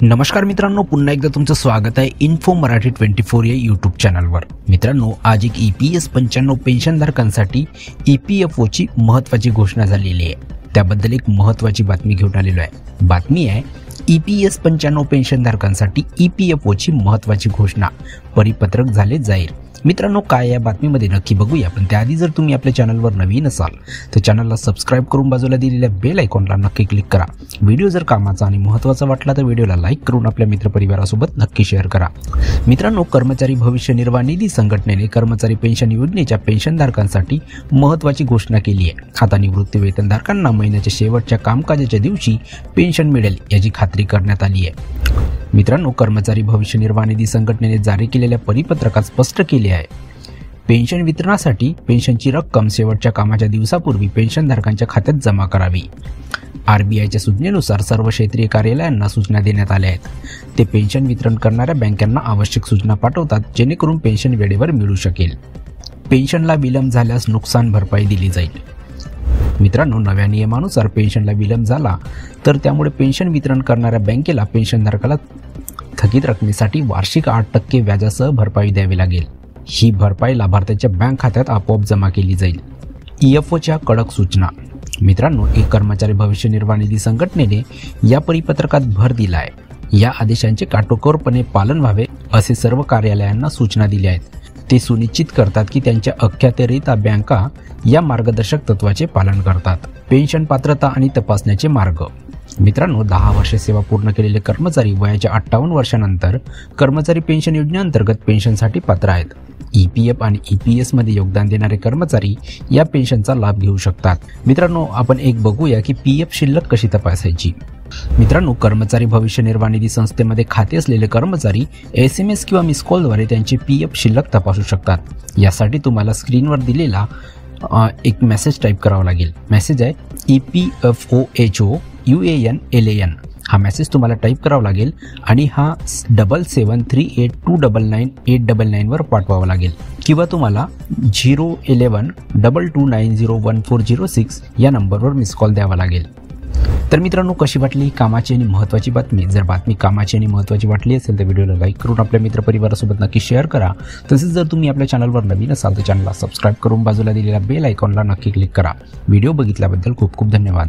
नमस्कार मित्रांनो, पुन्हा एकदा तुमचं स्वागत आहे इन्फो मराठी 24 या यूट्यूब चॅनलवर। मित्रांनो, आज एक EPS 95 पेन्शनधारकांसाठी EPFOची महत्त्वाची घोषणा झालेली आहे। त्याबद्दल एक महत्त्वाची बातमी घेऊन आलेलो आहे। बातमी आहे EPS 95 पेन्शनधारकांसाठी EPFOची महत्त्वाची घोषणा, परिपत्रक झाले जाहीर। मित्रांनो, काय या बातमीमध्ये नक्की बघूया, पण त्याआधी जर तुम्ही आपल्या चॅनलवर नवीन असाल तर चॅनलला सबस्क्राइब करून बाजूला दिलेल्या बेल आयकॉनला नक्की क्लिक करा। व्हिडिओ जर कामाचा आणि महत्त्वाचा वाटला तर व्हिडिओला लाईक करून आपल्या मित्रपरिवारासोबत नक्की शेअर करा। मित्रांनो, कर्मचारी भविष्य निर्वाह निधी संघटनेने कर्मचारी पेन्शन योजनेच्या पेन्शनधारकांसाठी महत्त्वाची घोषणा केली आहे। आता निवृत्ती वेतनधारकांना महिन्याच्या शेवटच्या कामकाजाच्या दिवशी पेन्शन मिळेल याची खात्री करण्यात आली आहे। मित्रांनो, कर्मचारी भविष्य निर्वाह निधी संघटनेने जारी केलेल्या परिपत्रकात स्पष्ट केले आहे, पेन्शन वितरणासाठी पेन्शनची रक्कम शेवटच्या कामाच्या दिवसापूर्वी पेन्शनधारकांच्या खात्यात जमा करावी। RBIच्या सूचनेनुसार सर्व क्षेत्रीय कार्यालयांना सूचना देण्यात आल्या आहेत। ते पेन्शन वितरण करणाऱ्या बँकांना आवश्यक सूचना पाठवतात, जेणेकरून पेन्शन वेळेवर मिळू शकेल। पेन्शनला विलंब झाल्यास नुकसान भरपाई दिली जाईल। मित्रांनो, नव्या नियमानुसार पेन्शनला विलंब झाला तर त्यामुळे पेन्शन वितरण करणाऱ्या बँकेला पेन्शनधारकाला थकीत रकमेसाठी वार्षिक 8% व्याजासह भरपाई द्यावी लागेल। ही भरपाई लाभार्थ्याच्या बँक खात्यात आपोआप जमा केली जाईल। EFOच्या कडक सूचना। मित्रांनो, एक कर्मचारी भविष्य निर्वाह निधी संघटनेने या परिपत्रकात भर दिला आहे। या आदेशांचे काटेकोरपणे पालन व्हावे असे सर्व कार्यालयांना सूचना दिल्या आहेत। ते सुनिश्चित करतात की त्यांच्या अखत्यारीत बँका या मार्गदर्शक तत्वाचे पालन करतात। पेन्शन पात्रता आणि तपासण्याचे मार्ग। मित्रांनो, 10 वर्षे सेवा पूर्ण केलेले कर्मचारी वयाच्या 58 वर्षानंतर कर्मचारी पेन्शन योजनेअंतर्गत पेन्शनसाठी पात्र आहेत। EPF आणि EPS मध्ये योगदान देणारे कर्मचारी या पेन्शनचा लाभ घेऊ शकतात। मित्रांनो, आपण एक बघूया की PF शिल्लक कशी तपासायची। मित्रांनो, कर्मचारी भविष्य निर्वाह निधी संस्थेमध्ये खाते असलेले कर्मचारी SMS किंवा मिस कॉलद्वारे त्यांचे PF शिल्लक तपासू शकतात। यासाठी तुम्हाला स्क्रीनवर दिलेला एक मेसेज टाईप करावा लागेल। मेसेज आहे EPFOHO UAN हा मेसेज तुम्हाला टाईप करावा लागेल आणि हा 7738299899 वर पाठवावा लागेल, किंवा तुम्हाला 01122901406 या नंबरवर मिस कॉल द्यावा लागेल। तर मित्रांनो, कशी वाटली कामाची आणि महत्त्वाची बातमी? जर बातमी कामाची आणि महत्त्वाची वाटली असेल तर व्हिडिओला लाईक करून आपल्या मित्रपरिवारासोबत नक्की शेअर करा। तसेच जर तुम्ही आपल्या चॅनलवर नवीन असाल तर चॅनलला सबस्क्राइब करून बाजूला दिलेल्या बेल आयकॉनला नक्की क्लिक करा। व्हिडिओ बघितल्याबद्दल खूप खूप धन्यवाद।